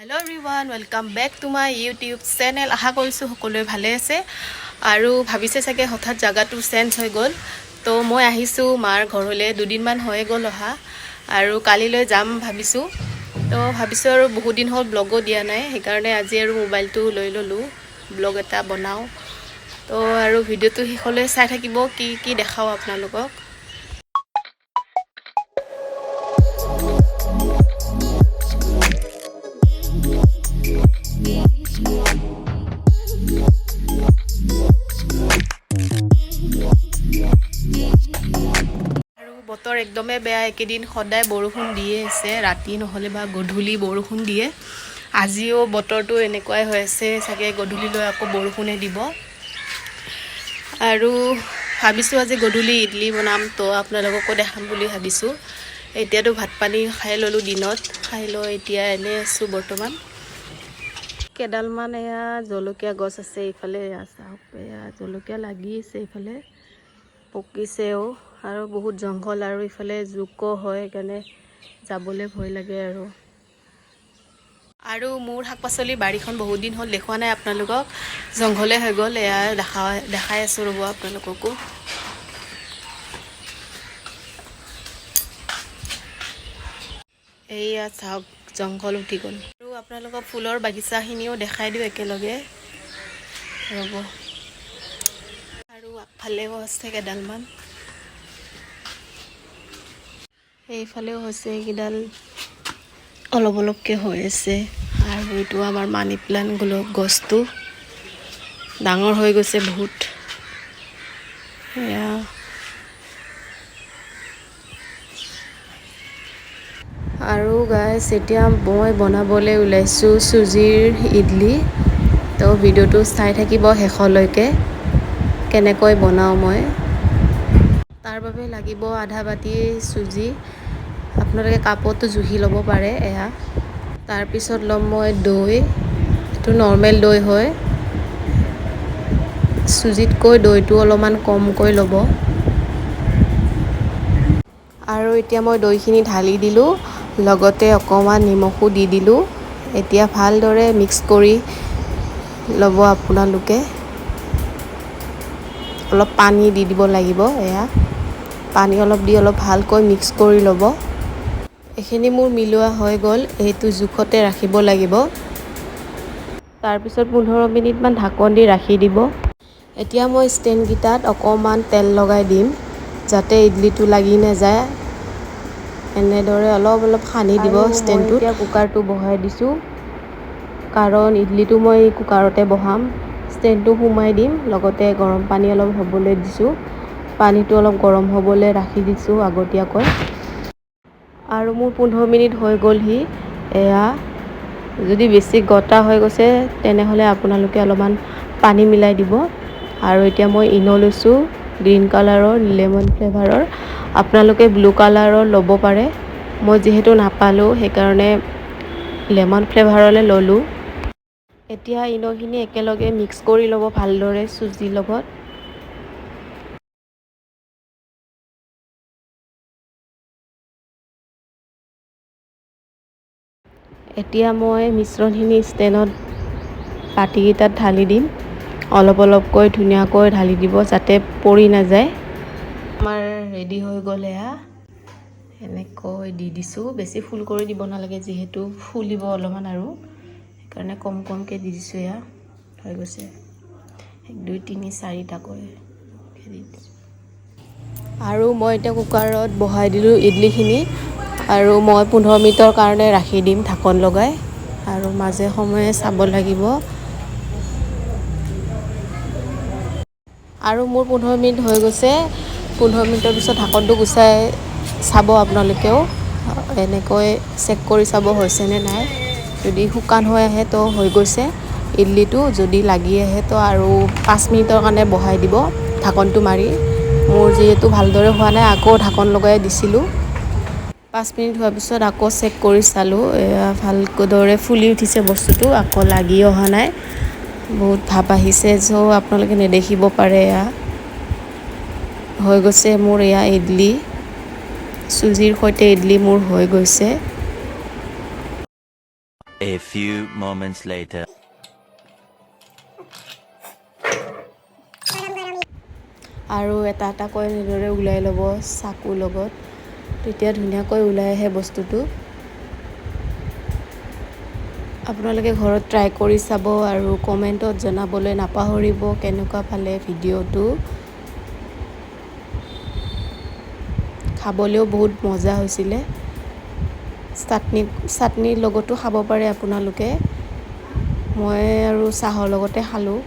Hello' everyone, welcome back to my YouTube channel. আশা কৰিছোঁ সকলোৱে ভালে আছে আৰু ভাবিছে চাগে হঠাৎ জেগাটো চেঞ্জ হৈ গ'ল। তো মই আহিছোঁ মাৰ ঘৰলৈ, দুদিনমান হৈ গ'ল অহা আৰু কালিলৈ যাম ভাবিছোঁ। তো ভাবিছোঁ আৰু বহুত দিন হ'ল ব্লগো দিয়া নাই, সেইকাৰণে আজি আৰু মোবাইলটো লৈ ল'লোঁ, ব্লগ এটা বনাওঁ। তো আৰু ভিডিঅ'টো শেষলৈ চাই থাকিব, কি কি দেখাওঁ আপোনালোকক। বতৰ একদমেই বেয়া, একেদিন সদায় বৰষুণ দিয়ে আছে, ৰাতি নহ'লে বা গধূলি বৰষুণ দিয়ে। আজিও বতৰটো এনেকুৱাই হৈ আছে, চাগে গধূলিলৈ আকৌ বৰষুণে দিব। আৰু ভাবিছোঁ আজি গধূলি ইডলি বনাম, তো আপোনালোককো দেখাম বুলি ভাবিছোঁ। এতিয়াতো ভাত পানী খাই ল'লোঁ দিনত, খাই লৈ এতিয়া এনেই আছোঁ বৰ্তমান। কেইডালমান এয়া জলকীয়া গছ আছে এইফালে, চাওক এয়া জলকীয়া লাগি আছে, এইফালে পকিছেও আৰু বহুত জংঘল, আৰু ইফালে জোকো হয়, সেইকাৰণে যাবলৈ ভয় লাগে। আৰু মোৰ শাক পাচলি বাৰীখন বহুত দিন হ'ল দেখুওৱা নাই আপোনালোকক, জংঘলে হৈ গ'ল। এয়া দেখাই আছোঁ ৰ'ব আপোনালোককো। এইয়া চাওক জংঘল উঠি গ'ল। আৰু আপোনালোকক ফুলৰ বাগিচাখিনিও দেখাই দিওঁ একেলগে ৰ'ব। আৰু আগফালেও আছে কেইডালমান, এইফালেও হৈছে, এইকেইডাল অলপ অলপকৈ হৈ আছে। আৰু এইটো আমাৰ মানি প্লাণ্ট গছটো ডাঙৰ হৈ গৈছে বহুত। এয়া আৰু গাইছ, এতিয়া মই বনাবলৈ ওলাইছোঁ চুজিৰ ইডলি। তো ভিডিঅ'টো চাই থাকিব শেষলৈকে, কেনেকৈ বনাওঁ মই। তাৰ বাবে লাগিব আধা বাতি চুজি, আপোনালোকে কাপতো জুখি ল'ব পাৰে। এয়া তাৰপিছত ল'ম মই দৈ, এইটো নৰ্মেল দৈ হয়, চুজিতকৈ দৈটো অলপমান কমকৈ ল'ব। আৰু এতিয়া মই দৈখিনি ঢালি দিলোঁ, লগতে অকণমান নিমখো দি দিলোঁ। এতিয়া ভালদৰে মিক্স কৰি ল'ব আপোনালোকে, অলপ পানী দি দিব লাগিব। এয়া পানী অলপ দি অলপ ভালকৈ মিক্স কৰি ল'ব। এইখিনি মোৰ মিলোৱা হৈ গ'ল, এইটো জোখতে ৰাখিব লাগিব। তাৰপিছত 15 মিনিটমান ঢাকন দি ৰাখি দিব। এতিয়া মই ষ্টেণ্ডকেইটাত অকণমান তেল লগাই দিম, যাতে ইডলিটো লাগি নাযায়। এনেদৰে অলপ অলপ সানি দিব ষ্টেণ্ডটোত। এতিয়া কুকাৰটো বহাই দিছোঁ, কাৰণ ইডলিটো মই কুকাৰতে বহাম। ষ্টেণ্ডটো সোমাই দিম, লগতে গৰম পানী অলপ হ'বলৈ দিছোঁ। পানীটো অলপ গৰম হ'বলৈ ৰাখি দিছোঁ আগতীয়াকৈ। আৰু মোৰ 15 মিনিট হৈ গ'লহি। এয়া যদি বেছি গটা হৈ গৈছে তেনেহ'লে আপোনালোকে অলপমান পানী মিলাই দিব। আৰু এতিয়া মই ইন' লৈছোঁ, গ্ৰীণ কালাৰৰ লেমন ফ্লেভাৰৰ, আপোনালোকে ব্লু কালাৰৰ ল'ব পাৰে। মই যিহেতু নাপালোঁ সেইকাৰণে লেমন ফ্লেভাৰলৈ ল'লোঁ। এতিয়া ইন'খিনি একেলগে মিক্স কৰি ল'ব ভালদৰে চুজিৰ লগত। এতিয়া মই মিশ্ৰণখিনি ষ্টেণ্ডত বাতিকেইটাত ঢালি দিম, অলপ অলপকৈ ধুনীয়াকৈ ঢালি দিব যাতে পৰি নাযায়। আমাৰ ৰেডি হৈ গ'ল। এয়া এনেকৈ দি দিছোঁ, বেছি ফুল কৰি দিব নালাগে, যিহেতু ফুলিব অলপমান, আৰু সেইকাৰণে কম কমকৈ দি দিছোঁ। এয়া হৈ গৈছে, 1 2 3 4টাকৈ দি দিছোঁ। আৰু মই এতিয়া কুকাৰত বহাই দিলোঁ ইডলিখিনি, আৰু মই 15 মিনিটৰ কাৰণে ৰাখি দিম ঢাকন লগাই, আৰু মাজে সময়ে চাব লাগিব। আৰু মোৰ 15 মিনিট হৈ গৈছে। 15 মিনিটৰ পিছত ঢাকনটো গুচাই চাব আপোনালোকেও, এনেকৈ চেক কৰি চাব হৈছেনে নাই। যদি শুকান হৈ আহে তো হৈ গৈছে ইডলিটো, যদি লাগি আহে তো আৰু 5 মিনিটৰ কাৰণে বহাই দিব ঢাকনটো মাৰি। মোৰ যিহেতু ভালদৰে হোৱা নাই, আকৌ ঢাকন লগাই দিছিলোঁ। 5 মিনিট হোৱাৰ পিছত আকৌ চেক কৰি চালোঁ, এয়া ভালদৰে ফুলি উঠিছে বস্তুটো, আকৌ লাগি অহা নাই, বহুত ভাপ আহিছে। চ' আপোনালোকে নেদেখিব পাৰে। এয়া হৈ গৈছে মোৰ, এয়া ইডলি, চুজিৰ সৈতে ইডলি মোৰ হৈ গৈছে। A few moments later. আৰু এটা এটাকৈ এনেদৰে ওলাই ল'ব চাকুৰ লগত, তেতিয়া ধুনীয়াকৈ ওলাই আহে বস্তুটো। আপোনালোকে ঘৰত ট্ৰাই কৰি চাব আৰু কমেণ্টত জনাবলৈ নাপাহৰিব কেনেকুৱা পালে ভিডিঅ'টো। খাবলৈও বহুত মজা হৈছিলে। চাটনিৰ লগতো খাব পাৰে আপোনালোকে। মই আৰু চাহৰ লগতে খালোঁ।